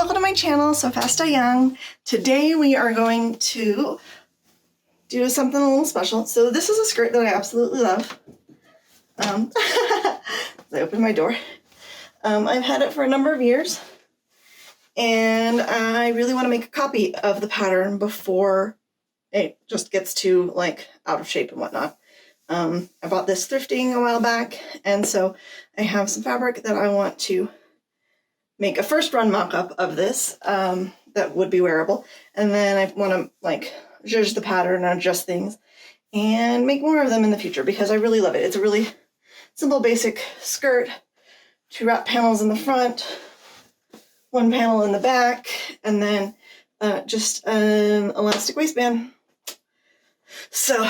Welcome to my channel, So Fast I Young. Today we are going to do something a little special. So this is a skirt that I absolutely love. I opened my door. I've had it for a number of years, and I really want to make a copy of the pattern before it just gets too like out of shape and whatnot. I bought this thrifting a while back, and so I have some fabric that I want to make a first run mock-up of this that would be wearable, and then I want to like zhuzh the pattern and adjust things and make more of them in the future because I really love it. It's a really simple basic skirt, 2 wrap panels in the front, 1 panel in the back, and then just an elastic waistband. So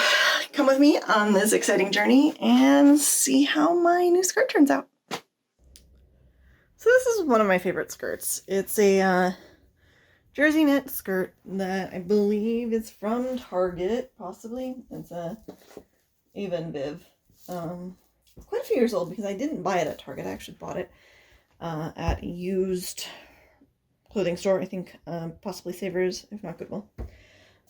come with me on this exciting journey and see how my new skirt turns out. So this is one of my favorite skirts. It's a jersey knit skirt that I believe is from Target, possibly. It's a Avon Viv. Quite a few years old because I didn't buy it at Target. I actually bought it at a used clothing store, I think, possibly Savers, if not Goodwill.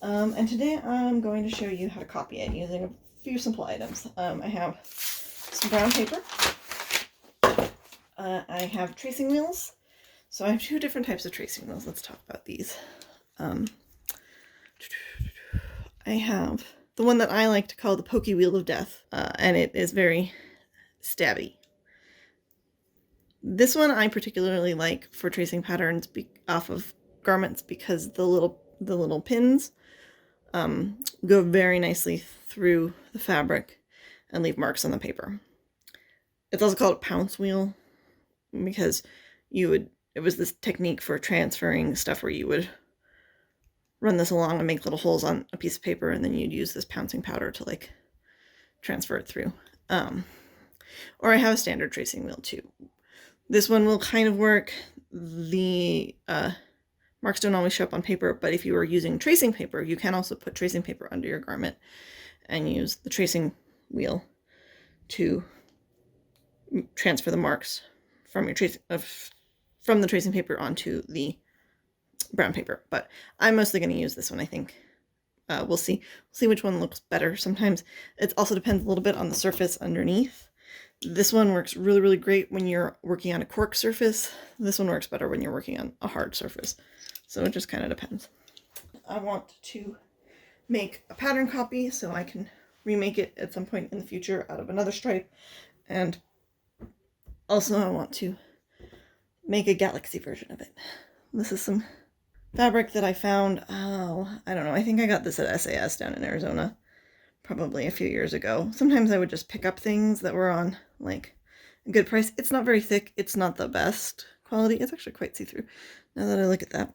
And today I'm going to show you how to copy it using a few simple items. I have some brown paper. I have tracing wheels. So I have 2 different types of tracing wheels. Let's talk about these. I have the one that I like to call the pokey wheel of death, and it is very stabby. This one I particularly like for tracing patterns off of garments because the little pins go very nicely through the fabric and leave marks on the paper. It's also called a pounce wheel because it was this technique for transferring stuff where you would run this along and make little holes on a piece of paper, and then you'd use this pouncing powder to like transfer it through. Or I have a standard tracing wheel too. This one will kind of work. The marks don't always show up on paper, but if you are using tracing paper, you can also put tracing paper under your garment and use the tracing wheel to transfer the marks from your from the tracing paper onto the brown paper. But I'm mostly going to use this one, I think. We'll see which one looks better. Sometimes it also depends a little bit on the surface underneath. This one works really, really great when you're working on a cork surface. This one works better when you're working on a hard surface. So it just kind of depends. I want to make a pattern copy so I can remake it at some point in the future out of another stripe. And also I want to make a galaxy version of it. This is some fabric that I found, I don't know, I think I got this at SAS down in Arizona probably a few years ago. Sometimes I would just pick up things that were on like a good price. It's not very thick. It's not the best quality. It's actually quite see-through now that I look at that.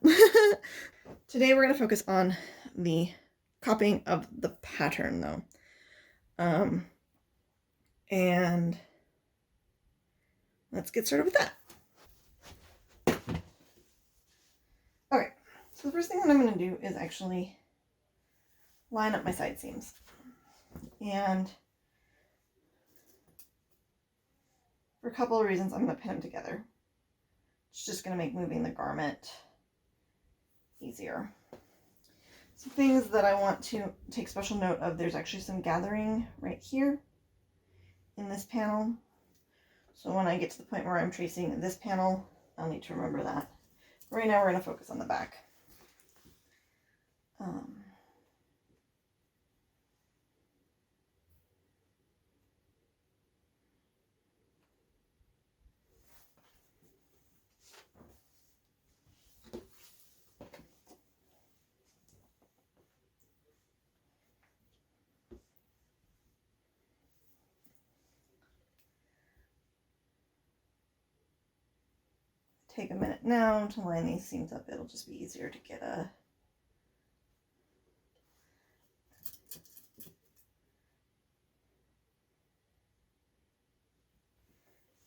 Today we're going to focus on the copying of the pattern though. And let's get started with that. Okay, so the first thing that I'm going to do is actually line up my side seams. And for a couple of reasons, I'm going to pin them together. It's just going to make moving the garment easier. Some things that I want to take special note of, there's actually some gathering right here in this panel. So when I get to the point where I'm tracing this panel, I'll need to remember that. Right now we're going to focus on the back. Take a minute now to line these seams up. It'll just be easier to get a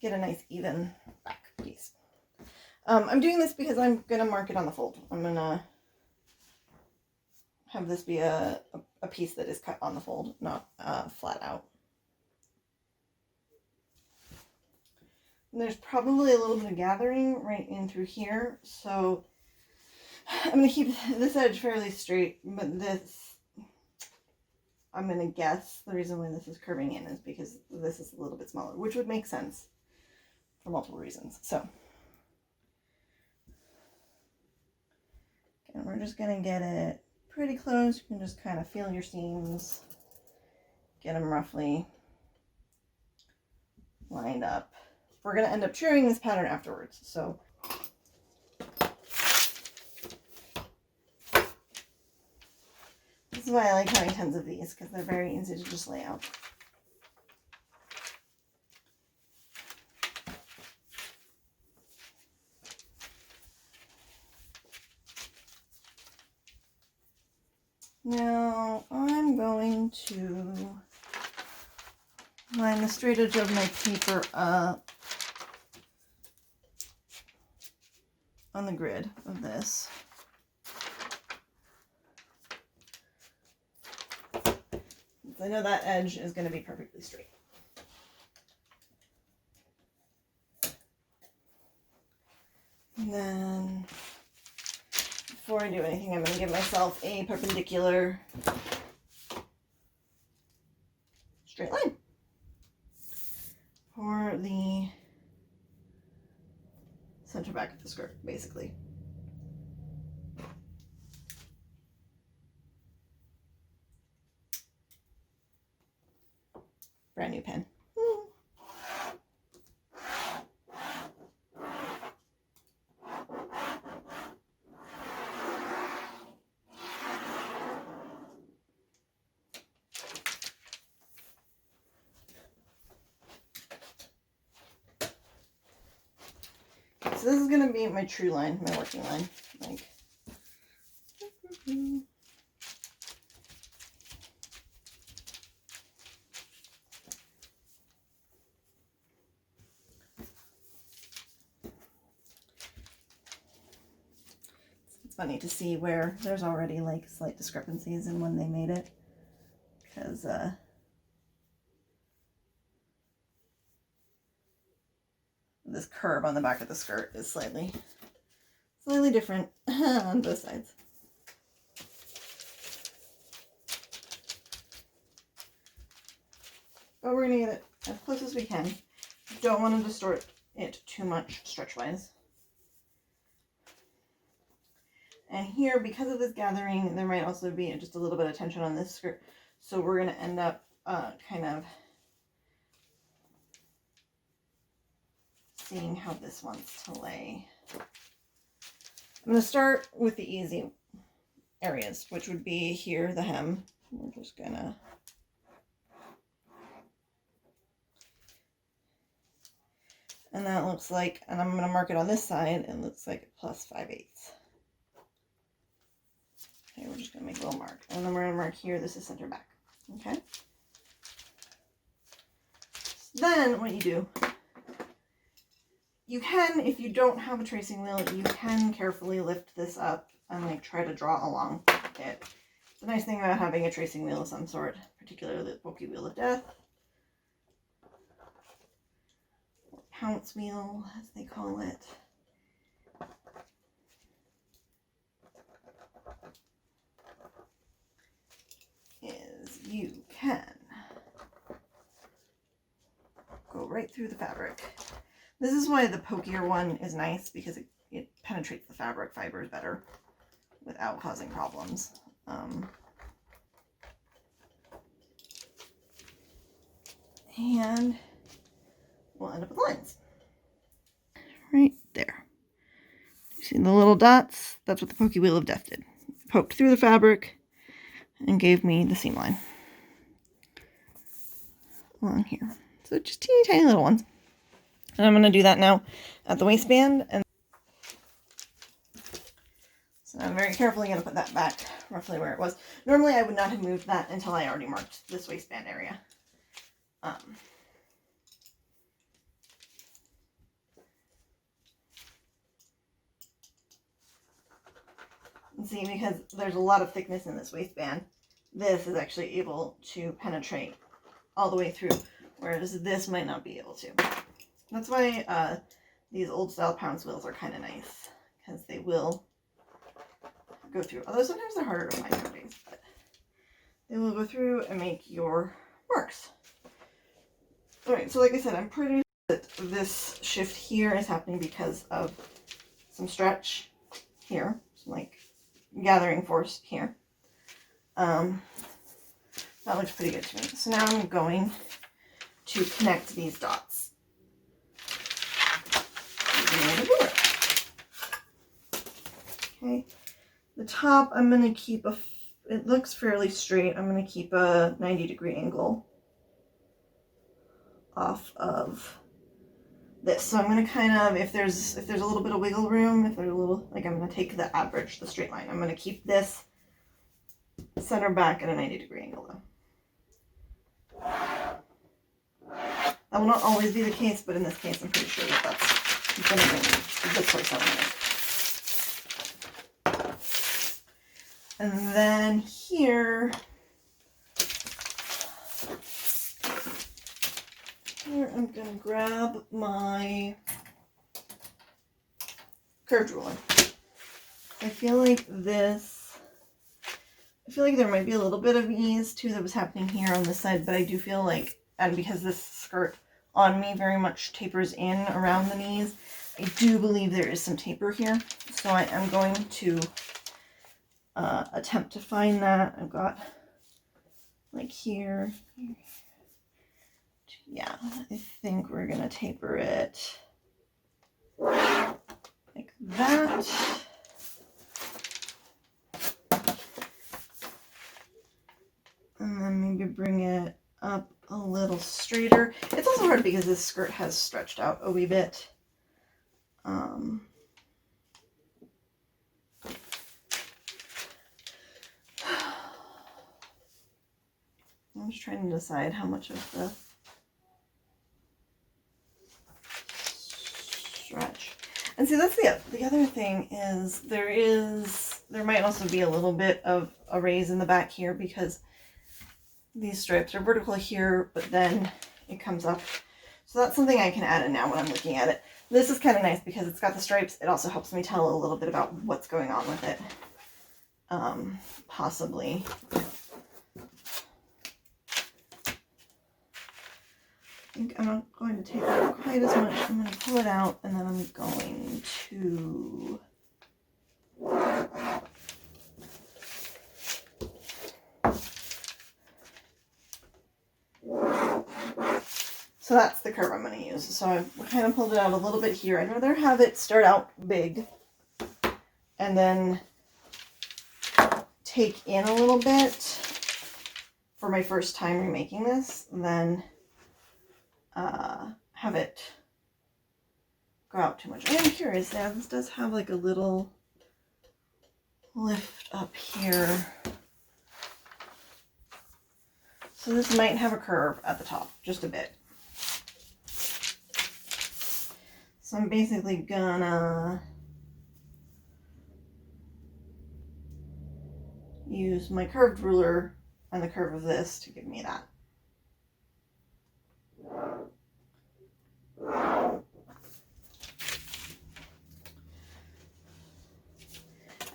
nice even back piece. I'm doing this because I'm gonna mark it on the fold. I'm gonna have this be a piece that is cut on the fold, not flat out. And there's probably a little bit of gathering right in through here, so I'm going to keep this edge fairly straight, but this, I'm going to guess the reason why this is curving in is because this is a little bit smaller, which would make sense for multiple reasons. So, and we're just going to get it pretty close. You can just kind of feel your seams, get them roughly lined up. We're going to end up trimming this pattern afterwards, so this is why I like having tons of these, because they're very easy to just lay out. Now I'm going to line the straight edge of my paper up on the grid of this. I know that edge is going to be perfectly straight. And then, before I do anything, I'm going to give myself a perpendicular straight line for the center back of the skirt, basically. Brand new pen. So this is going to be my true line, my working line. Like, it's funny to see where there's already like slight discrepancies in when they made it, because this curve on the back of the skirt is slightly different on both sides. But we're going to get it as close as we can. Don't want to distort it too much stretch-wise. And here, because of this gathering, there might also be just a little bit of tension on this skirt. So we're going to end up kind of seeing how this wants to lay. I'm going to start with the easy areas, which would be here, the hem. We're just going to and that looks like, and I'm going to mark it on this side, it looks like plus 5/8. Okay, we're just going to make a little mark. And then we're going to mark here, this is center back. Okay? So then what you do, you can, if you don't have a tracing wheel, you can carefully lift this up and like try to draw along it. The nice thing about having a tracing wheel of some sort, particularly the pokey wheel of death, or pounce wheel as they call it, is you can go right through the fabric. This is why the pokier one is nice, because it penetrates the fabric fibers better without causing problems. And we'll end up with lines. Right there. You see the little dots? That's what the pokey wheel of death did. It poked through the fabric and gave me the seam line along here. So just teeny tiny little ones. And I'm going to do that now at the waistband. And so I'm very carefully going to put that back roughly where it was. Normally I would not have moved that until I already marked this waistband area. See, because there's a lot of thickness in this waistband, this is actually able to penetrate all the way through, whereas this might not be able to. That's why these old style pounce wheels are kind of nice, because they will go through. Although sometimes they're harder to find nowadays, but they will go through and make your marks. Alright, so like I said, I'm pretty sure that this shift here is happening because of some stretch here, some like gathering force here. That looks pretty good to me. So now I'm going to connect these dots. Okay, the top I'm going to keep it looks fairly straight. I'm going to keep a 90-degree angle off of this. So I'm going to kind of, if there's a little bit of wiggle room, if there's a little, like I'm going to take the average, the straight line. I'm going to keep this center back at a 90-degree angle though. That will not always be the case, but in this case I'm pretty sure that that's going to be the choice I want to make. And then here I'm going to grab my curved ruler. I feel like there might be a little bit of ease too that was happening here on this side, but I do feel like, and because this skirt on me very much tapers in around the knees, I do believe there is some taper here. So I am going to attempt to find that. I've got like here. Yeah, I think we're going to taper it like that. And then maybe bring it up a little straighter. It's also hard because this skirt has stretched out a wee bit. I'm just trying to decide how much of the stretch. And see, that's the other thing is there might also be a little bit of a raise in the back here because these stripes are vertical here, but then it comes up. So that's something I can add in now when I'm looking at it. This is kind of nice because it's got the stripes. It also helps me tell a little bit about what's going on with it. Possibly. I think I'm not going to take that quite as much. I'm going to pull it out and then I'm going to so that's the curve I'm going to use. So I've kind of pulled it out a little bit here. I'd rather have it start out big and then take in a little bit for my first time remaking this than have it go out too much. I am curious now, this does have like a little lift up here. So this might have a curve at the top, just a bit. So I'm basically gonna use my curved ruler and the curve of this to give me that.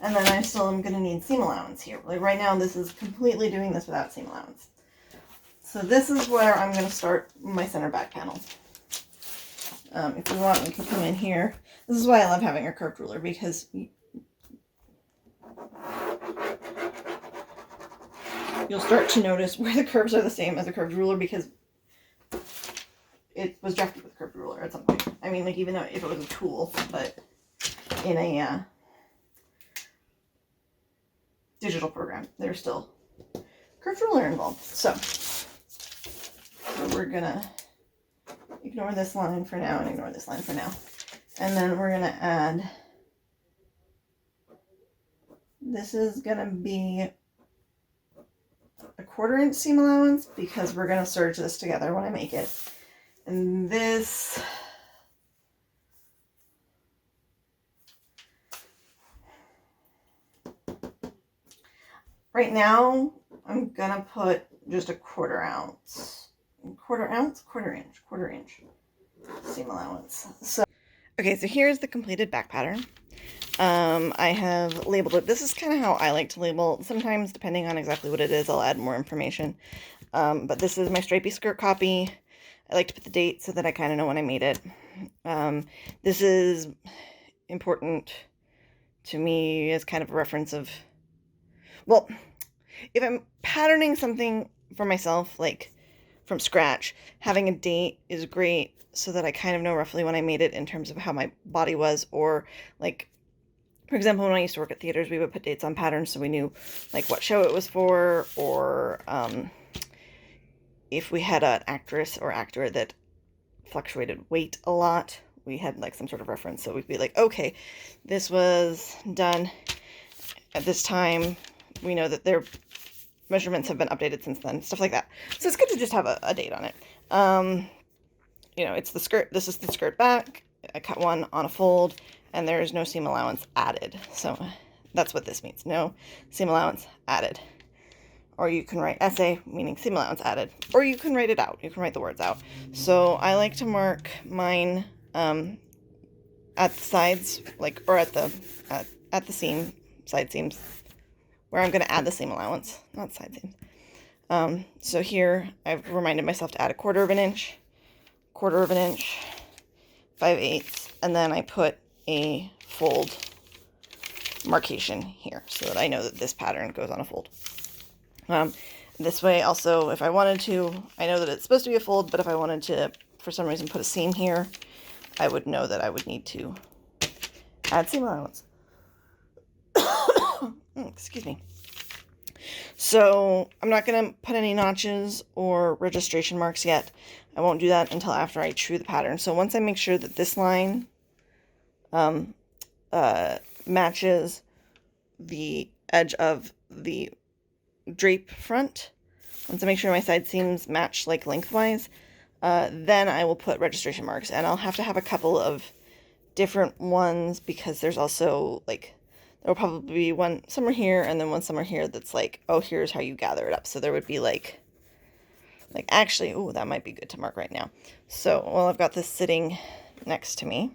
And then I still am going to need seam allowance here. Like right now, this is completely doing this without seam allowance. So this is where I'm going to start my center back panel. If you want, we can come in here. This is why I love having a curved ruler, because you'll start to notice where the curves are the same as a curved ruler because it was drafted with a curved ruler at some point. I mean, like even though if it was a tool, but in a digital program, there's still curved ruler involved. So we're gonna ignore this line for now and ignore this line for now. And then we're gonna add, this is gonna be a 1/4 inch seam allowance because we're gonna serge this together when I make it. And this, right now, I'm gonna put just a 1/4 ounce, 1/4 inch seam allowance. So, Okay, so here's the completed back pattern. I have labeled it. This is kind of how I like to label. Sometimes, depending on exactly what it is, I'll add more information. But this is my stripy skirt copy. I like to put the date so that I kind of know when I made it. This is important to me as kind of a reference of, well, if I'm patterning something for myself, like from scratch, having a date is great so that I kind of know roughly when I made it in terms of how my body was, or like, for example, when I used to work at theaters, we would put dates on patterns so we knew like what show it was for, or if we had an actress or actor that fluctuated weight a lot, we had like some sort of reference. So we'd be like, okay, this was done at this time. We know that their measurements have been updated since then, stuff like that. So it's good to just have a date on it. You know, it's the skirt. This is the skirt back. I cut one on a fold, and there is no seam allowance added. So that's what this means. No seam allowance added. Or you can write essay, meaning seam allowance added. Or you can write it out. You can write the words out. So I like to mark mine at the sides, like, or at the seam, side seams, where I'm going to add the seam allowance, not side seams. So here I've reminded myself to add 1/4 of an inch, 1/4 of an inch, 5/8, and then I put a fold markation here so that I know that this pattern goes on a fold. This way also, if I wanted to, I know that it's supposed to be a fold, but if I wanted to, for some reason, put a seam here, I would know that I would need to add seam allowance. Excuse me. So I'm not going to put any notches or registration marks yet. I won't do that until after I true the pattern. So once I make sure that this line matches the edge of the drape front, once I make sure my side seams match like lengthwise, then I will put registration marks. And I'll have to have a couple of different ones because there's also like, there will probably be one somewhere here and then one somewhere here that's like, oh, here's how you gather it up. So there would be like actually, oh, that might be good to mark right now. So, well, I've got this sitting next to me.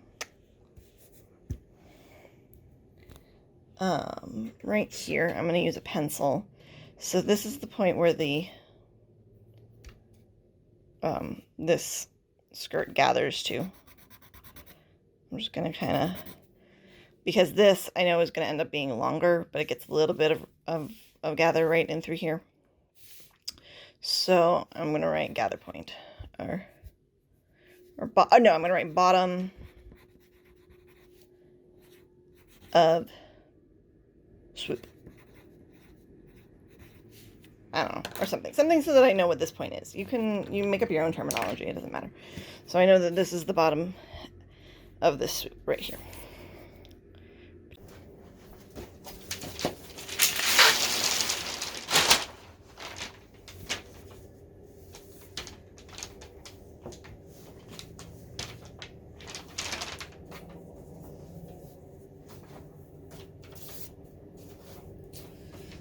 Right here, I'm going to use a pencil. So this is the point where the this skirt gathers to. I'm just going to kind of, because this I know is going to end up being longer, but it gets a little bit of gather right in through here. So I'm going to write gather point, no, I'm going to write bottom of swoop. I don't know, or something so that I know what this point is. You make up your own terminology, it doesn't matter. So I know that this is the bottom of this swoop right here.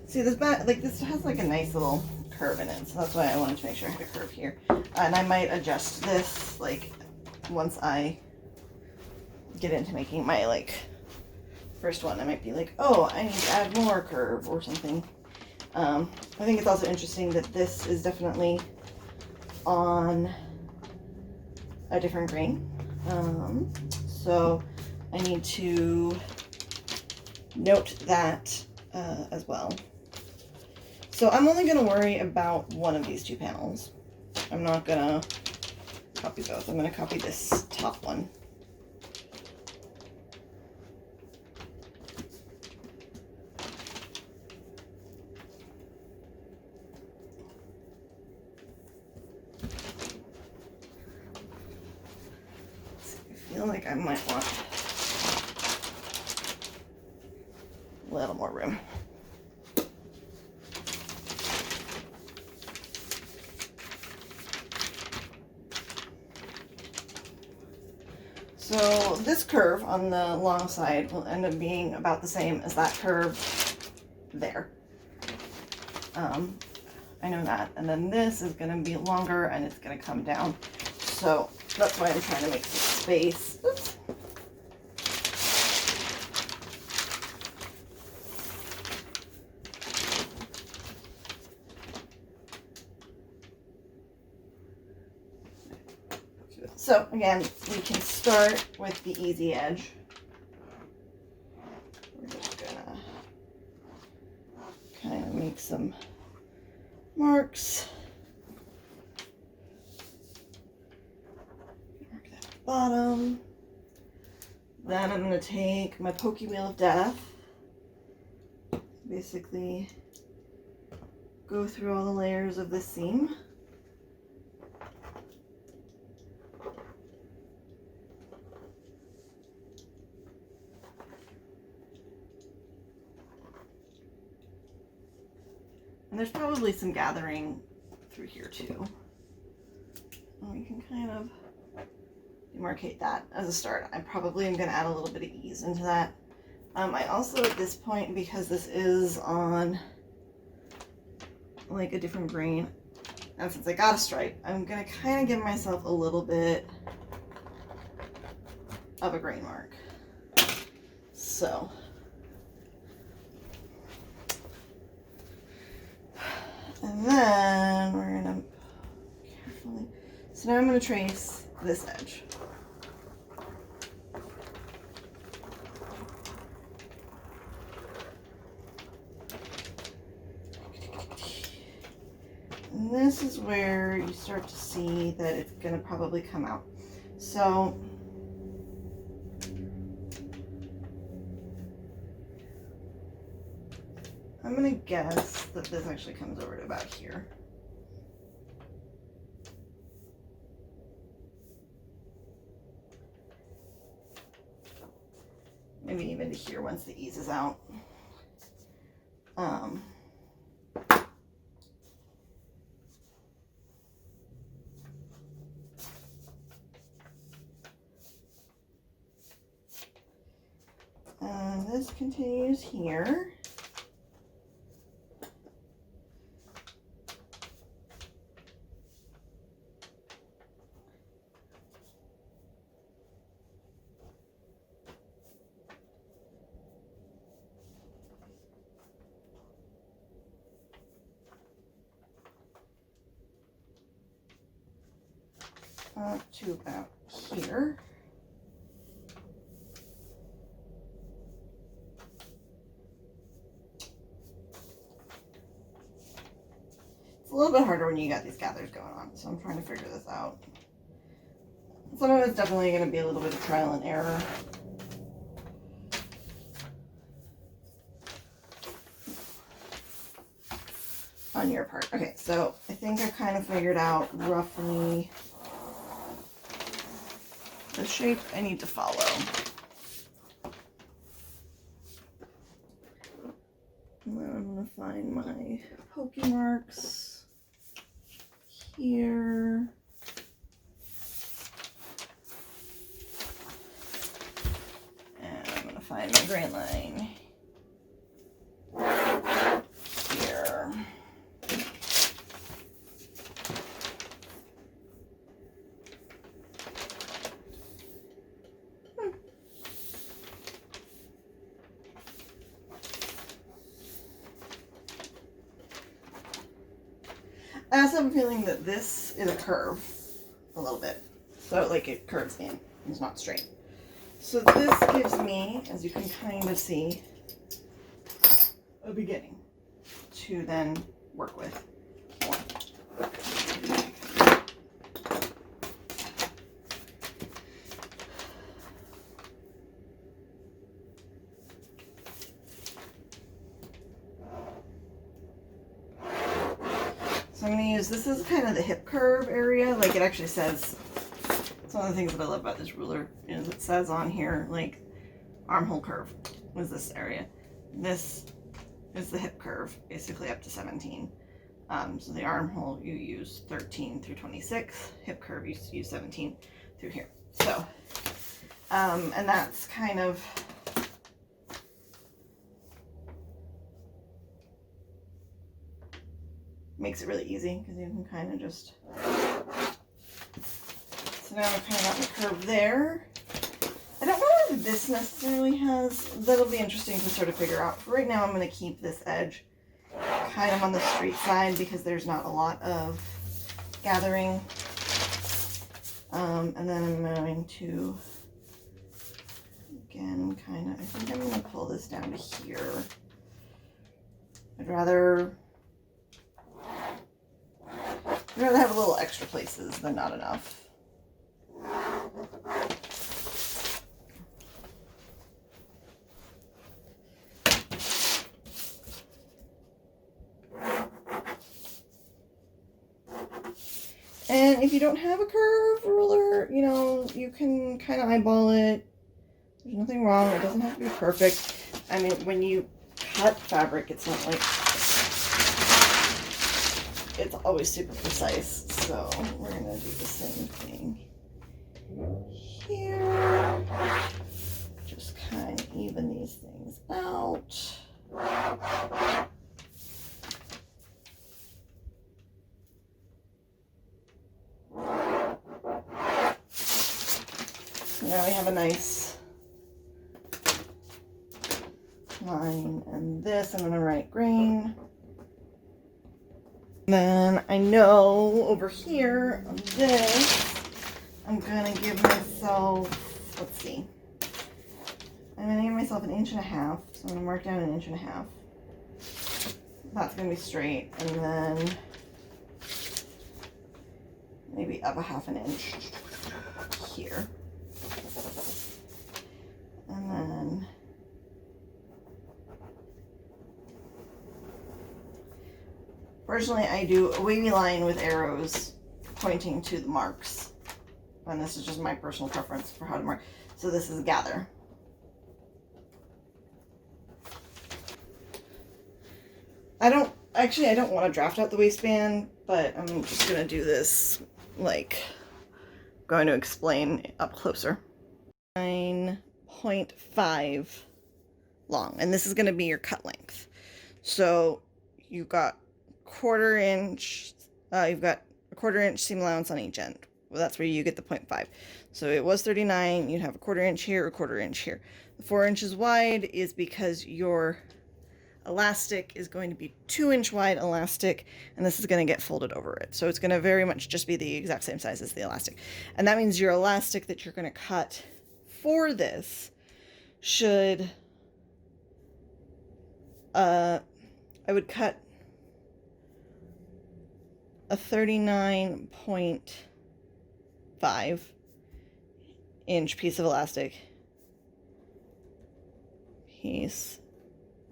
See, this back, like, this has like a nice little curve in it, so that's why I wanted to make sure I had a curve here. And I might adjust this, like, once I get into making my, like, first one. I might be like, oh, I need to add more curve or something. I think it's also interesting that this is definitely on a different grain. So I need to note that as well. So I'm only going to worry about one of these two panels. I'm not going to copy both. I'm going to copy this top one. I feel like I might want a little more room. So this curve on the long side will end up being about the same as that curve there. I know that. And then this is going to be longer and it's going to come down. So that's why I'm trying to make some space. Oops. So again, we can start with the easy edge. We're just gonna kind of make some marks. Mark that at the bottom. Then I'm going to take my pokey wheel of death. Basically go through all the layers of this seam. And there's probably some gathering through here too. And we can kind of demarcate that as a start. I probably am going to add a little bit of ease into that. I also at this point, because this is on like a different grain, and since I got a stripe, I'm going to kind of give myself a little bit of a grain mark. So and then we're going to carefully, so now I'm going to trace this edge. And this is where you start to see that it's going to probably come out. So I'm going to guess that this actually comes over to about here. Maybe even to here once the ease is out. This continues here. Up to about here. It's a little bit harder when you got these gathers going on, so I'm trying to figure this out. Some of it's definitely going to be a little bit of trial and error. On your part. Okay, so I think I kind of figured out roughly the shape I need to follow. And then I'm going to find my pokey marks here. And I'm going to find my grain line here. I also have a feeling that this is a curve a little bit. So like it curves in. It's not straight. So this gives me, as you can kind of see, a beginning to then work with more. So I'm going to use, this is kind of the hip curve area, like it actually says, it's one of the things that I love about this ruler, is it says on here, like, armhole curve was this area. This is the hip curve, basically up to 17. So the armhole, you use 13 through 26, hip curve, you use 17 through here. So, and that's kind of, makes it really easy because you can kind of just, so now I've kind of got my curve there. I don't know if this necessarily has, that'll be interesting to sort of figure out. For right now, I'm going to keep this edge kind of on the straight side because there's not a lot of gathering And then I'm going to, again, kind of, I think I'm going to pull this down to here. I'd rather have a little extra places than not enough. And if you don't have a curve ruler, you know, you can kind of eyeball it. There's nothing wrong. It doesn't have to be perfect. I mean, when you cut fabric, it's not like it's always super precise. So we're going to do the same thing here. Just kind of even these things out. Now we have a nice line, and this I'm going to write grain. Then I know over here on this, I'm going to give myself, let's see, I'm going to give myself 1.5 inches. So I'm going to mark down 1.5 inches. That's going to be straight, and then maybe up 1/2 inch here. And then personally, I do a wavy line with arrows pointing to the marks. And this is just my personal preference for how to mark. So this is gather. I don't want to draft out the waistband, but I'm just going to do this, like, going to explain up closer. 9.5 long, and this is going to be your cut length. So you've got 1/4 inch, you've got a 1/4 inch seam allowance on each end. Well, that's where you get the 0.5. So it was 39, you'd have a 1/4 inch here, a 1/4 inch here. The 4 inches wide is because your elastic is going to be 2-inch wide elastic, and this is going to get folded over it. So it's going to very much just be the exact same size as the elastic. And that means your elastic that you're going to cut for this should, I would cut a 39.5 inch piece of elastic, piece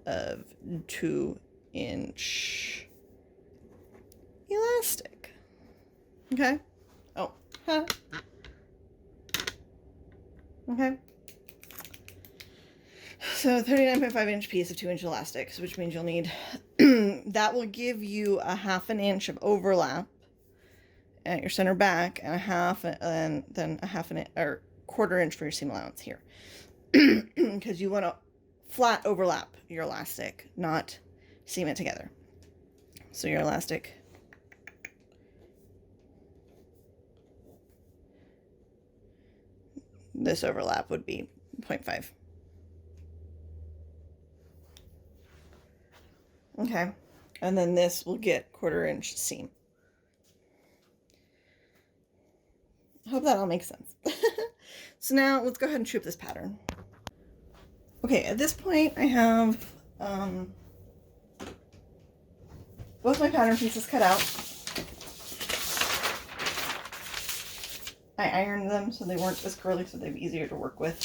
of 2-inch elastic. Okay. Oh, huh. Okay. So 39.5 inch piece of 2-inch elastic, which means you'll need, that will give you a 1/2 inch of overlap at your center back, and then a 1/2 inch or 1/4 inch for your seam allowance here. Because you want to flat overlap your elastic, not seam it together. So your elastic this overlap would be 0.5. Okay, and then this will get 1/4 inch seam. I hope that all makes sense. So now let's go ahead and shoot this pattern. Okay, at this point I have both my pattern pieces cut out. I ironed them so they weren't as curly, so they'd be easier to work with.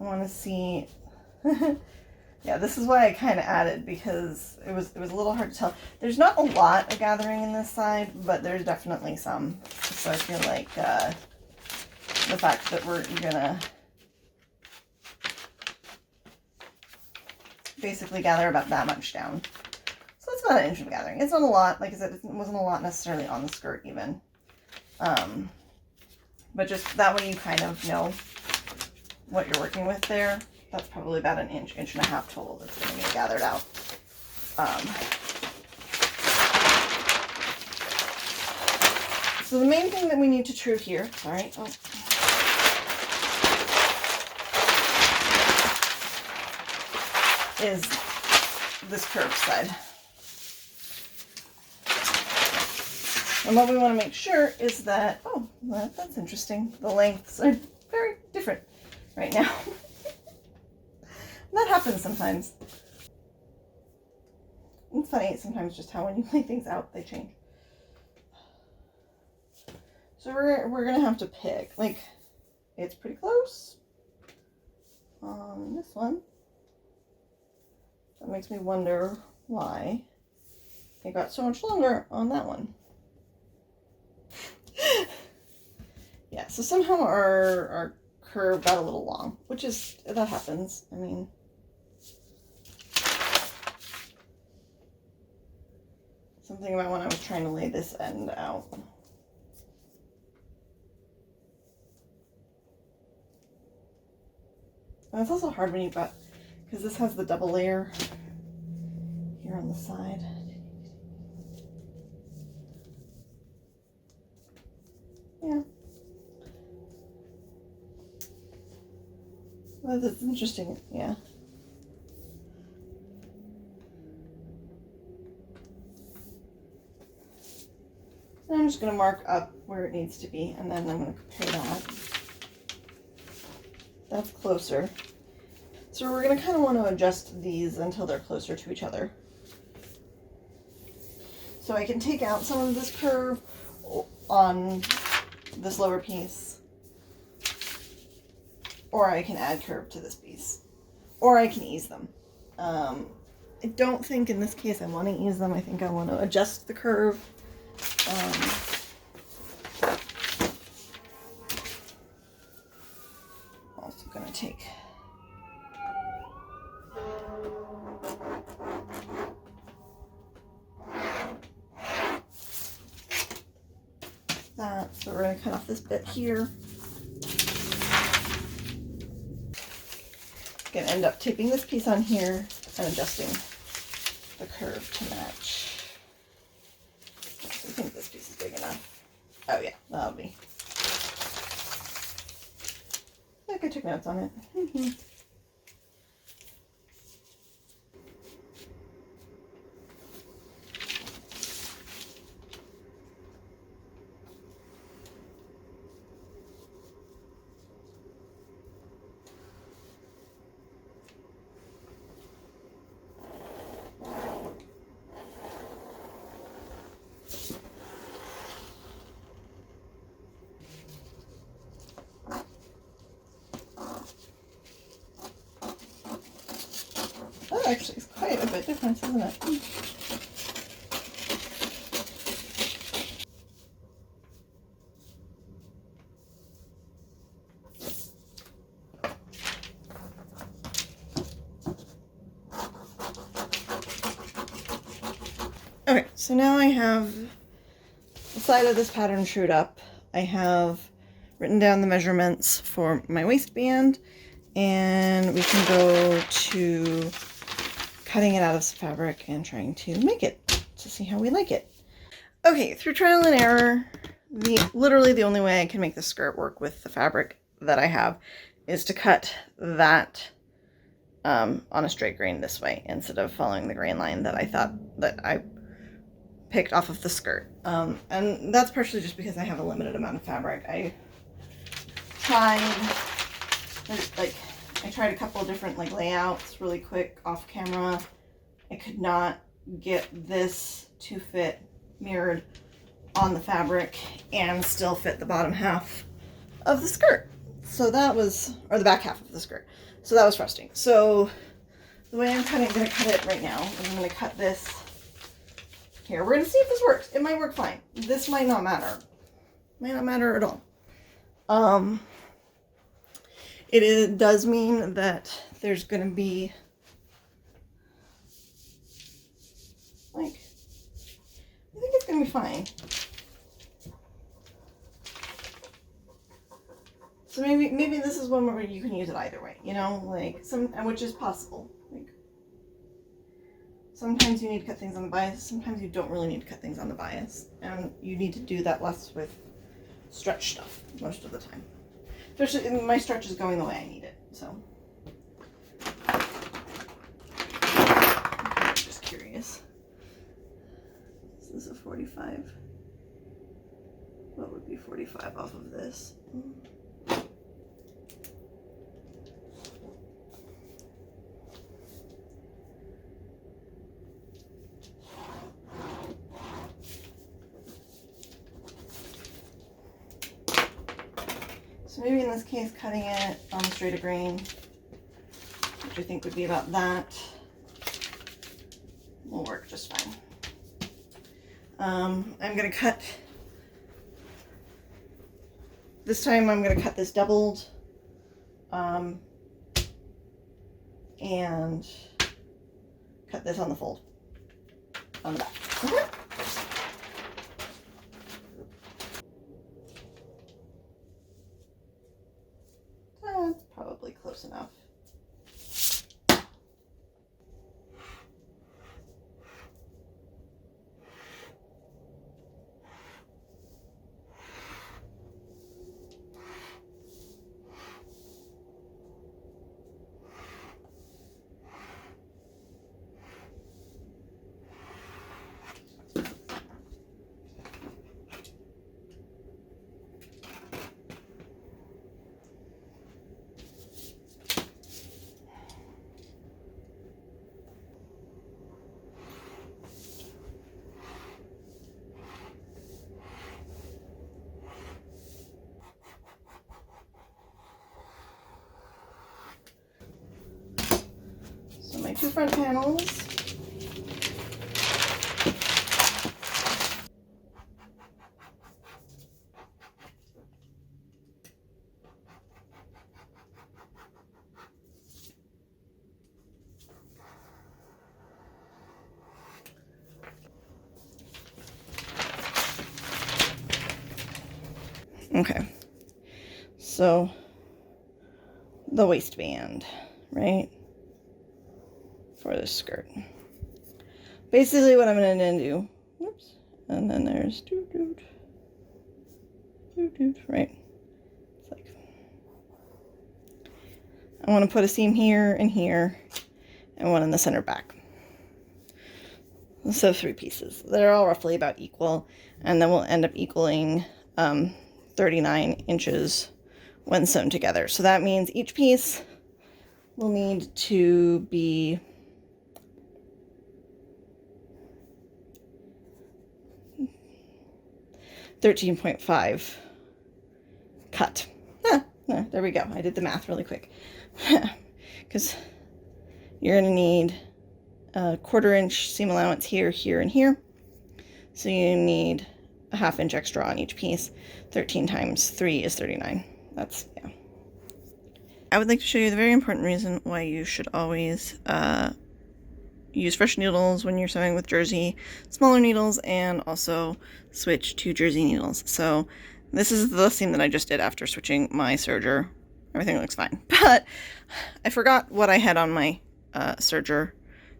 I want to see. Yeah, this is why I kind of added, because it was a little hard to tell. There's not a lot of gathering in this side, but there's definitely some. So I feel like the fact that we're gonna basically gather about that much down. So it's about 1 inch of gathering. It's not a lot. Like I said, it wasn't a lot necessarily on the skirt even. But just that way you kind of know what you're working with there. That's probably about 1 inch, 1.5 inches total that's going to get gathered out. So the main thing that we need to true here, sorry, is this curved side. And what we want to make sure is that, oh, well, that's interesting. The lengths are very different right now. That happens sometimes. It's funny sometimes just how when you lay things out, they change. So we're gonna have to pick. Like, it's pretty close on this one. That makes me wonder why it got so much longer on that one. Yeah, so somehow our curve got a little long, which is, that happens. I mean, something about when I was trying to lay this end out. And it's also hard when you've got, because this has the double layer here on the side. Yeah. Well, that's interesting, yeah. And I'm just going to mark up where it needs to be, and then I'm going to compare that. That's closer. So we're going to kind of want to adjust these until they're closer to each other. So I can take out some of this curve on this lower piece, or I can add curve to this piece, or I can ease them. I don't think in this case I want to ease them. I think I want to adjust the curve. Also going to take that, so we're going to cut off this bit here. Going to end up taping this piece on here and adjusting the curve to match. I think this piece is big enough. Oh yeah, that'll be. I think I took notes on it. That actually is quite a bit different, isn't it? Okay, so now I have the side of this pattern trued up. I have written down the measurements for my waistband, and we can go to cutting it out of some fabric and trying to make it to see how we like it. Okay, through trial and error, literally the only way I can make the skirt work with the fabric that I have is to cut that on a straight grain this way instead of following the grain line that I thought that I picked off of the skirt. And that's partially just because I have a limited amount of fabric. I tried a couple of different layouts really quick off camera. I could not get this to fit mirrored on the fabric and still fit the bottom half of the skirt. So that was, or the back half of the skirt. So that was frustrating. So the way I'm going to cut it right now is I'm going to cut this here. We're going to see if this works. It might work fine. This might not matter. Might not matter at all. It does mean that there's going to be, like, I think it's going to be fine. So maybe this is one where you can use it either way, you know, like which is possible. Like, sometimes you need to cut things on the bias, sometimes you don't really need to cut things on the bias, and you need to do that less with stretch stuff most of the time. Especially my stretch is going the way I need it, so. I'm just curious. This is a 45. do 45 off of this. So maybe in this case, cutting it on the straight of grain, which I think would be about that, will work just fine. I'm going to cut, this time I'm going to cut this doubled, and cut this on the fold, on the back. Okay. That's probably close enough. So my two front panels. Okay, so the waistband, right, for this skirt. Basically what I'm going to do, whoops, and then there's right, it's like, I want to put a seam here and here, and one in the center back. So 3 pieces. They're all roughly about equal, and then we'll end up equaling 39 inches when sewn together. So that means each piece will need to be 13.5 cut. There we go. I did the math really quick. Because you're going to need a 1/4 inch seam allowance here, here, and here. So you need a 1/2 inch extra on each piece. 13 times 3 is 39. That's, yeah. I would like to show you the very important reason why you should always use fresh needles when you're sewing with jersey, smaller needles, and also switch to jersey needles. So this is the seam that I just did after switching my serger. Everything looks fine, but I forgot what I had on my serger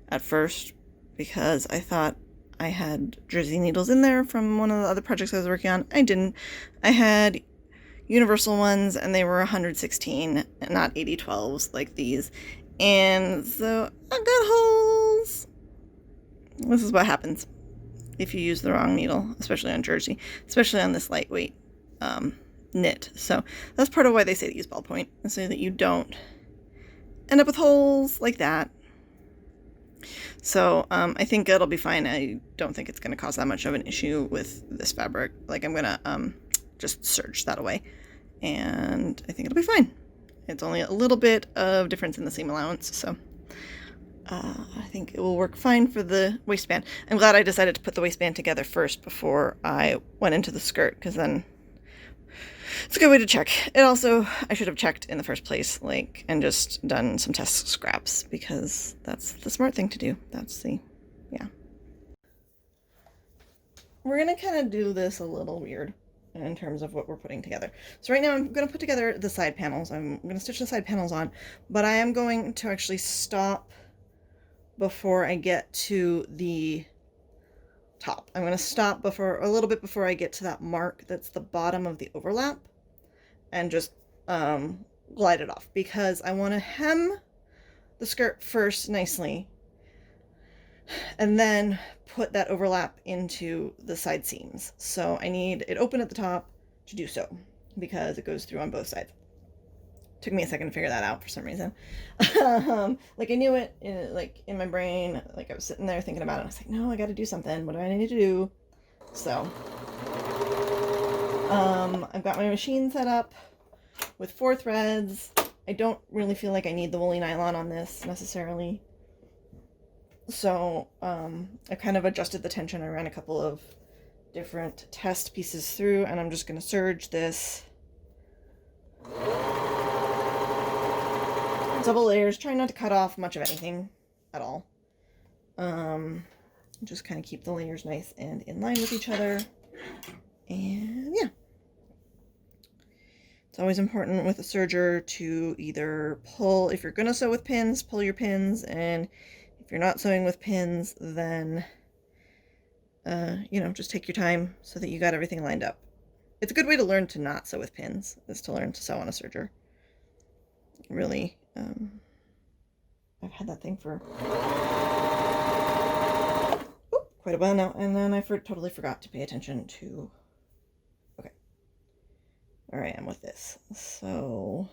at first because I thought I had jersey needles in there from one of the other projects I was working on. I didn't. I had universal ones, and they were 116, not 80/12s like these. And so I got holes. This is what happens if you use the wrong needle, especially on jersey, especially on this lightweight knit. So that's part of why they say to use ballpoint, so that you don't end up with holes like that. So I think it'll be fine. I don't think it's going to cause that much of an issue with this fabric. Like, I'm going to just serge that away, and I think it'll be fine. It's only a little bit of difference in the seam allowance, so I think it will work fine for the waistband. I'm glad I decided to put the waistband together first before I went into the skirt, because then it's a good way to check. It also, I should have checked in the first place, like, and just done some test scraps, because that's the smart thing to do. That's the, yeah. We're going to kind of do this a little weird in terms of what we're putting together. So right now I'm going to put together the side panels. I'm going to stitch the side panels on, but I am going to actually stop before I get to the top. I'm going to stop before, a little bit before I get to that mark that's the bottom of the overlap, and just glide it off, because I want to hem the skirt first nicely and then put that overlap into the side seams. So I need it open at the top to do so because it goes through on both sides. Took me a second to figure that out for some reason. Like I knew it like in my brain, like I was sitting there thinking about it. I was like, no, I got to do something. What do I need to do? So I've got my machine set up with 4 threads. I don't really feel like I need the woolly nylon on this necessarily. So I kind of adjusted the tension. I ran a couple of different test pieces through, and I'm just going to serge this. Double layers, try not to cut off much of anything at all. Just kind of keep the layers nice and in line with each other. And yeah. It's always important with a serger to either pull, if you're going to sew with pins, pull your pins, and if you're not sewing with pins, then, you know, just take your time so that you got everything lined up. It's a good way to learn to not sew with pins, is to learn to sew on a serger. Really, I've had that thing for quite a while now, and then I totally forgot to pay attention to, okay, where I am with this. So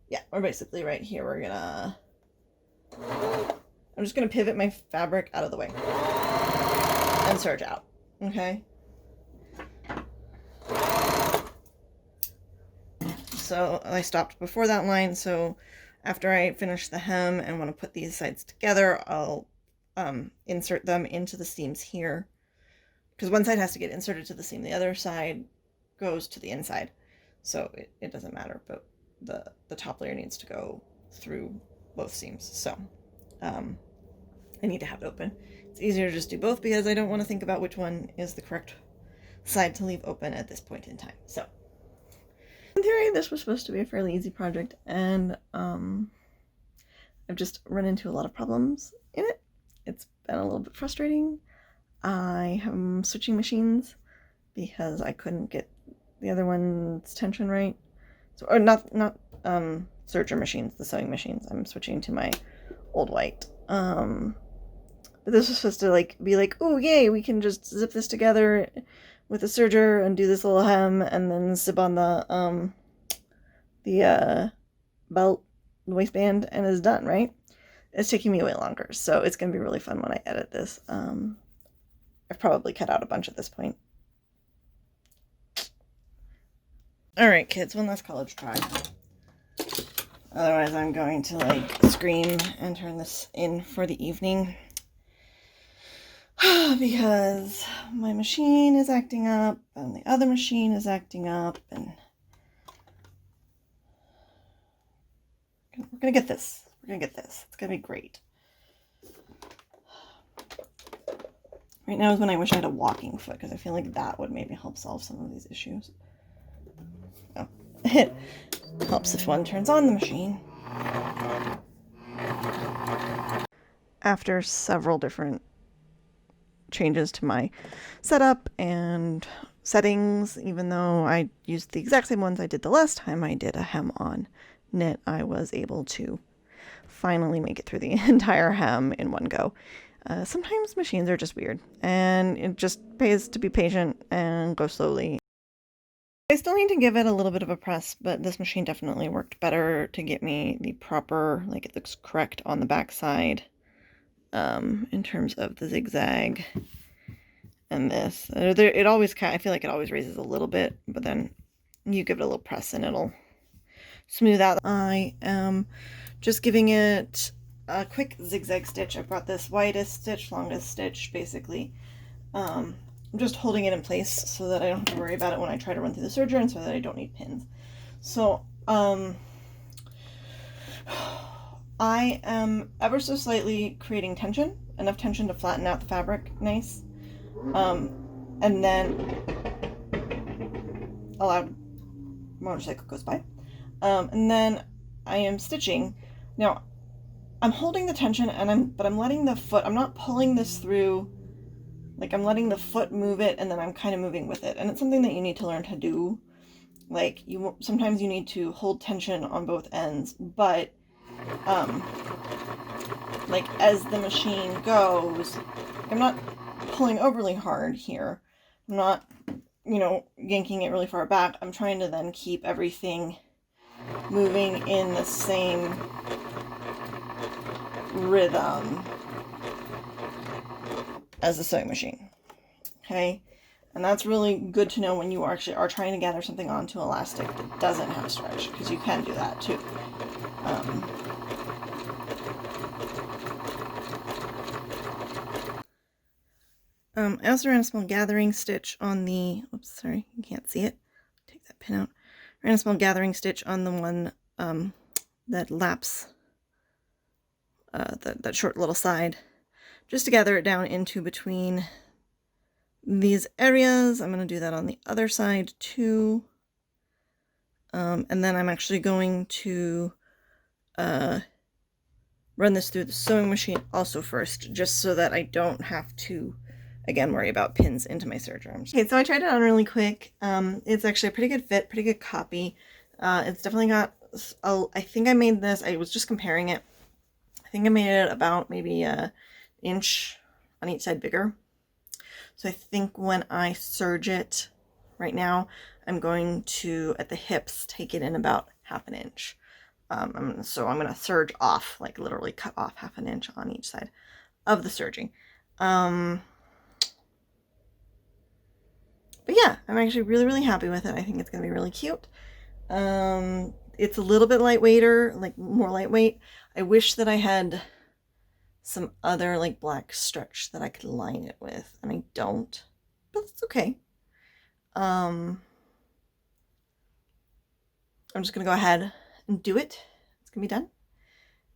yeah, we're basically right here. I'm just gonna pivot my fabric out of the way and serge out, okay? So I stopped before that line, so after I finish the hem and want to put these sides together, I'll insert them into the seams here, because one side has to get inserted to the seam, the other side goes to the inside, so it doesn't matter, but the top layer needs to go through both seams. So I need to have it open. It's easier to just do both because I don't want to think about which one is the correct side to leave open at this point in time. So in theory, this was supposed to be a fairly easy project, and I've just run into a lot of problems in it. It's been a little bit frustrating. I am switching machines because I couldn't get the other one's tension right. So, or not serger machines, the sewing machines. I'm switching to my old white. But this was supposed to like be like, oh yay, we can just zip this together with a serger and do this little hem and then zip on the belt, the waistband, and it's done, right? It's taking me way longer, so it's gonna be really fun when I edit this. I've probably cut out a bunch at this point. Alright kids, one last college try. Otherwise I'm going to like scream and turn this in for the evening. Because my machine is acting up and the other machine is acting up, and we're gonna get this. We're gonna get this. It's gonna be great. Right now is when I wish I had a walking foot, because I feel like that would maybe help solve some of these issues. Oh, it helps if one turns on the machine. After several different changes to my setup and settings, even though I used the exact same ones I did the last time I did a hem on knit, I was able to finally make it through the entire hem in one go. Sometimes machines are just weird, and it just pays to be patient and go slowly. I still need to give it a little bit of a press, but this machine definitely worked better to get me the proper, like it looks correct on the back side. In terms of the zigzag and this, it always I feel like it always raises a little bit, but then you give it a little press and it'll smooth out. I am just giving it a quick zigzag stitch. I brought this widest stitch, longest stitch, basically. I'm just holding it in place so that I don't have to worry about it when I try to run through the serger, and so that I don't need pins. So I am ever so slightly creating tension, enough tension to flatten out the fabric nice. And then a loud motorcycle goes by. And then I am stitching. Now, I'm holding the tension, and but I'm letting the foot, I'm not pulling this through, like I'm letting the foot move it, and then I'm kind of moving with it. And it's something that you need to learn to do. Like, sometimes you need to hold tension on both ends, but like as the machine goes, I'm not pulling overly hard here. I'm not, you know, yanking it really far back. I'm trying to then keep everything moving in the same rhythm as the sewing machine. Okay? And that's really good to know when you actually are trying to gather something onto elastic that doesn't have stretch, because you can do that too. I also ran a small gathering stitch on the, oops, sorry, you can't see it. Take that pin out. I ran a small gathering stitch on the one that laps that short little side, just to gather it down into between these areas. I'm going to do that on the other side too. And then I'm actually going to run this through the sewing machine also first, just so that I don't have to, again, worry about pins into my serge arms. Okay, so I tried it on really quick. It's actually a pretty good fit, pretty good copy. It's definitely got, I think I made this, I was just comparing it. I think I made it about maybe an inch on each side bigger. So I think when I serge it right now, I'm going to, at the hips, take it in about half an inch. So I'm going to serge off, like literally cut off half an inch on each side of the serging. But yeah, I'm actually really, really happy with it. I think it's going to be really cute. It's a little bit lightweighter, like more lightweight. I wish that I had some other like black stretch that I could line it with, and I don't, but it's okay. I'm just going to go ahead and do it. It's going to be done.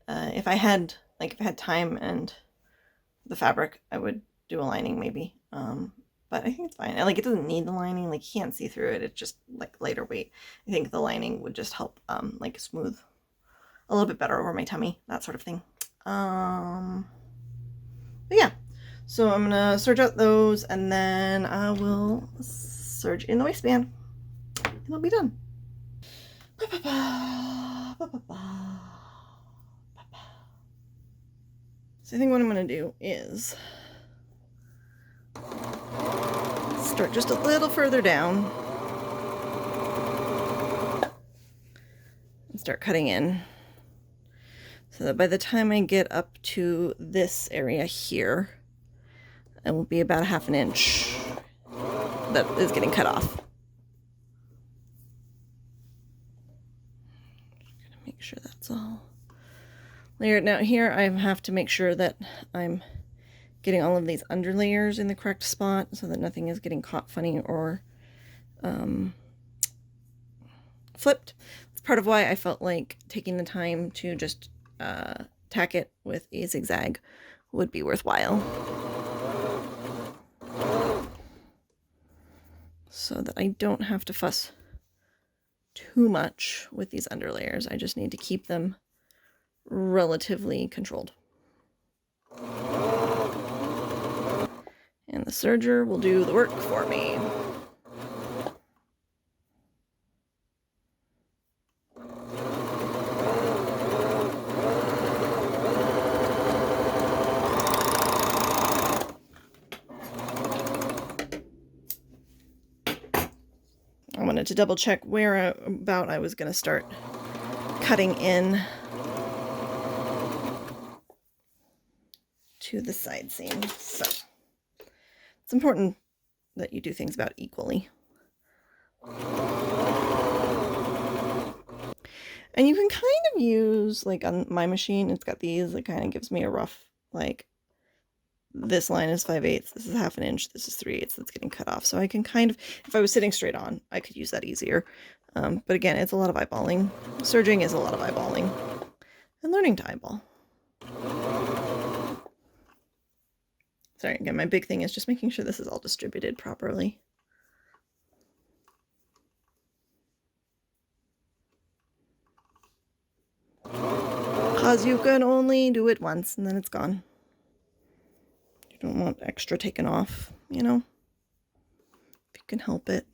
If I had time and the fabric, I would do a lining maybe. But I think it's fine. Like, it doesn't need the lining. Like, you can't see through it. It's just like lighter weight. I think the lining would just help like smooth a little bit better over my tummy, that sort of thing. But yeah, so I'm gonna serge out those, and then I will serge in the waistband, and I'll be done. So I think what I'm gonna do is start just a little further down and start cutting in, so that by the time I get up to this area here, it will be about a half an inch that is getting cut off. Just gonna make sure that's all layered. Now here I have to make sure that I'm getting all of these under layers in the correct spot so that nothing is getting caught funny or flipped. It's part of why I felt like taking the time to just tack it with a zigzag would be worthwhile, so that I don't have to fuss too much with these under layers. I just need to keep them relatively controlled. And the serger will do the work for me. I wanted to double check where about I was going to start cutting in to the side seam. So it's important that you do things about equally. And you can kind of use, like on my machine, it's got these, it kind of gives me a rough, like, this line is 5/8, this is half an inch, this is 3/8 that's getting cut off. So I can kind of, if I was sitting straight on, I could use that easier. But again, it's a lot of eyeballing. Serging is a lot of eyeballing and learning to eyeball. Sorry, again, my big thing is just making sure this is all distributed properly. Because you can only do it once and then it's gone. You don't want extra taken off, you know, if you can help it.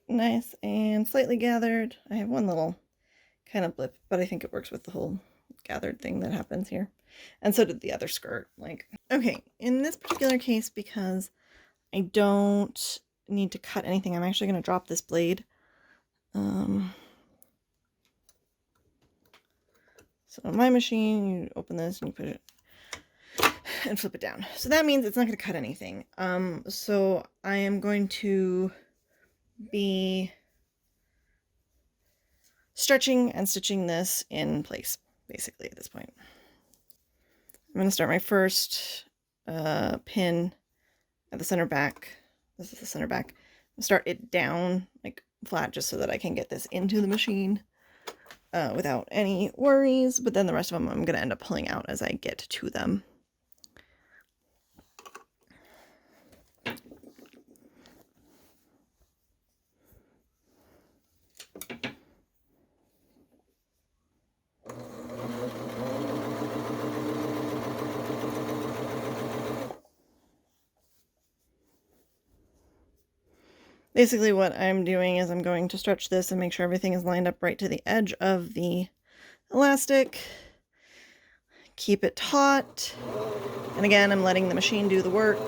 nice and slightly gathered. I have one little kind of blip, but I think it works with the whole gathered thing that happens here. And so did the other skirt. Like, okay, in this particular case, because I don't need to cut anything, I'm actually going to drop this blade. So on my machine, you open this and you put it and flip it down. So that means it's not going to cut anything. So I am going to be stretching and stitching this in place, basically, at this point. I'm going to start my first pin at the center back. This is the center back. Start it down, like flat, just so that I can get this into the machine without any worries. But then the rest of them I'm going to end up pulling out as I get to them. Basically what I'm doing is I'm going to stretch this and make sure everything is lined up right to the edge of the elastic. Keep it taut. And again, I'm letting the machine do the work.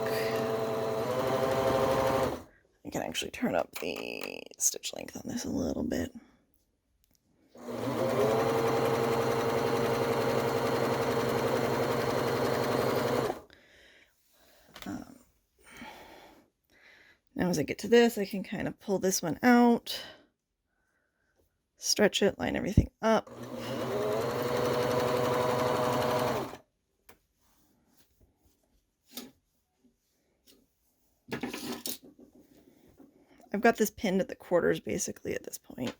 I can actually turn up the stitch length on this a little bit. Now as I get to this, I can kind of pull this one out, stretch it, line everything up. I've got this pinned at the quarters basically at this point.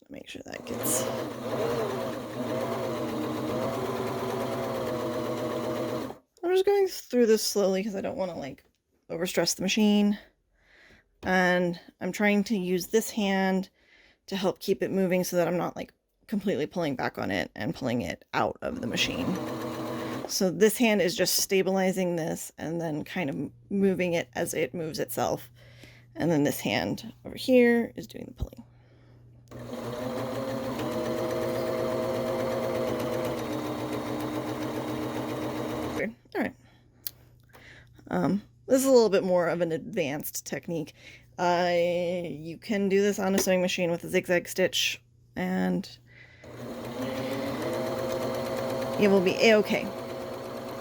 Make sure that gets... I'm just going through this slowly because I don't want to like overstress the machine. And I'm trying to use this hand to help keep it moving so that I'm not like completely pulling back on it and pulling it out of the machine. So this hand is just stabilizing this and then kind of moving it as it moves itself. And then this hand over here is doing the pulling. Weird. All right. This is a little bit more of an advanced technique. You can do this on a sewing machine with a zigzag stitch, and it will be a-okay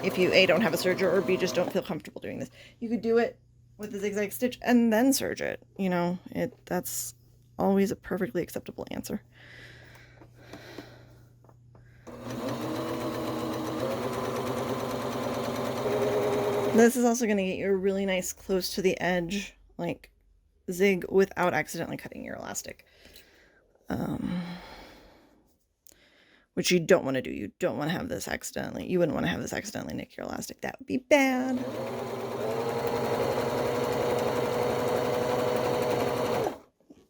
if you A, don't have a serger, or B, just don't feel comfortable doing this. You could do it with the zigzag stitch and then serge it. You know, that's always a perfectly acceptable answer. This is also going to get you really nice close to the edge, like zig, without accidentally cutting your elastic. Which you don't want to do. You don't want to have this accidentally, you wouldn't want to have this accidentally nick your elastic. That would be bad.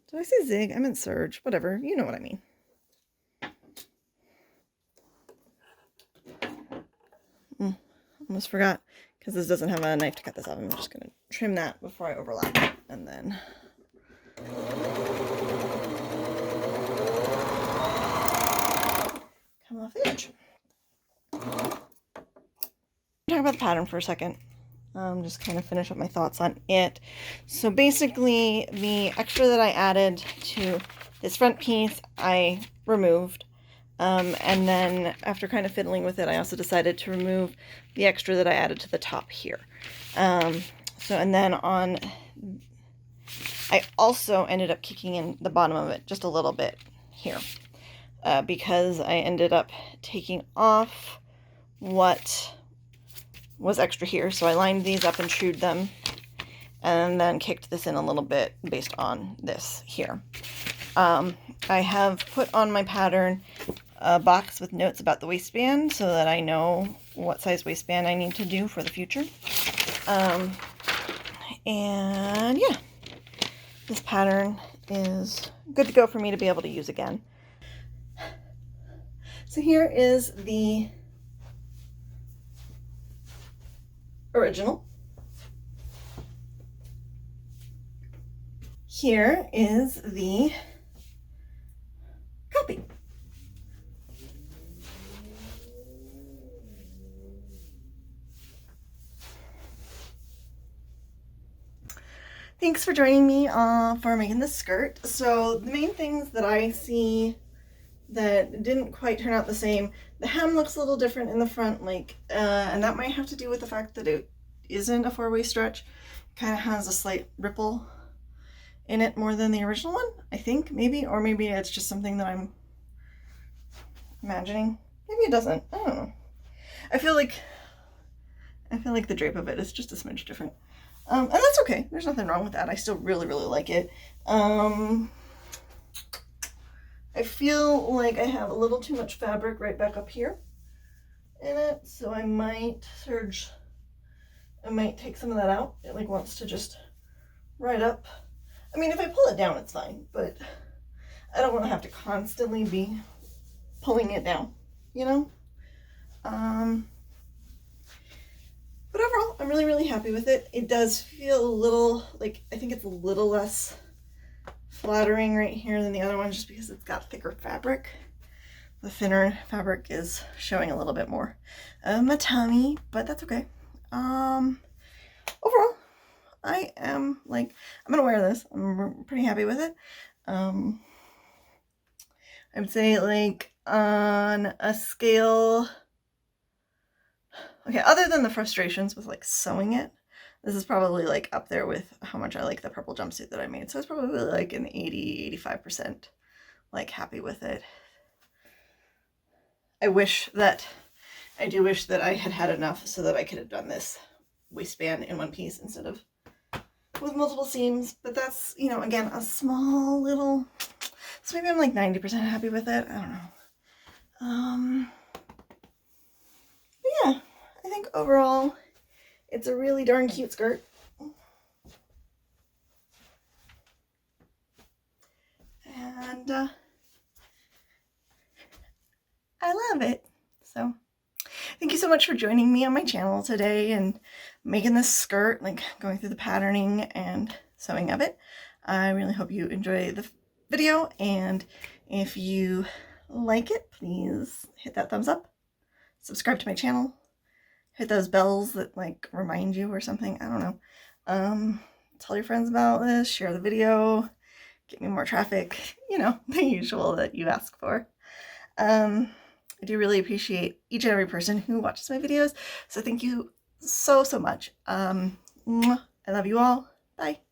Did I say zig? I meant serge. Whatever, you know what I mean. Almost forgot, because this doesn't have a knife to cut this off. I'm just going to trim that before I overlap it, and then come off the edge. Talk about the pattern for a second. Just kind of finish up my thoughts on it. So basically, the extra that I added to this front piece, I removed. And then after kind of fiddling with it, I also decided to remove the extra that I added to the top here. And then I also ended up kicking in the bottom of it just a little bit here, because I ended up taking off what was extra here. So I lined these up and trued them, and then kicked this in a little bit based on this here. I have put on my pattern a box with notes about the waistband so that I know what size waistband I need to do for the future. And yeah, this pattern is good to go for me to be able to use again. So here is the original. Here is the copy. Thanks for joining me for making this skirt. So the main things that I see that didn't quite turn out the same, the hem looks a little different in the front, like, and that might have to do with the fact that it isn't a four-way stretch. It kind of has a slight ripple in it more than the original one, I think, maybe, or maybe it's just something that I'm imagining. Maybe it doesn't. I don't know. I feel like the drape of it is just a smidge different. And that's okay. There's nothing wrong with that. I still really, really like it. I feel like I have a little too much fabric right back up here in it, so I might take some of that out. It like wants to just right up. I mean, if I pull it down, it's fine, but I don't want to have to constantly be pulling it down, you know? But overall, I'm really, really happy with it. It does feel a little, like, I think it's a little less flattering right here than the other one, just because it's got thicker fabric. The thinner fabric is showing a little bit more of my tummy, but that's okay. Overall, I am like, I'm gonna wear this. I'm pretty happy with it. I would say like on a scale, okay, other than the frustrations with like sewing it, this is probably like up there with how much I like the purple jumpsuit that I made. So it's probably like an 80-85% like happy with it. I do wish that I had had enough so that I could have done this waistband in one piece instead of with multiple seams, but that's, you know, again, a small little, so maybe I'm like 90% happy with it. I don't know. But yeah, I think overall it's a really darn cute skirt. And I love it. So thank you so much for joining me on my channel today and making this skirt, like going through the patterning and sewing of it. I really hope you enjoy the video, and if you like it, please hit that thumbs up, subscribe to my channel, hit those bells that like remind you or something. I don't know. Tell your friends about this, share the video, get me more traffic, you know, the usual that you ask for. I do really appreciate each and every person who watches my videos, so thank you so much. I love you all. Bye.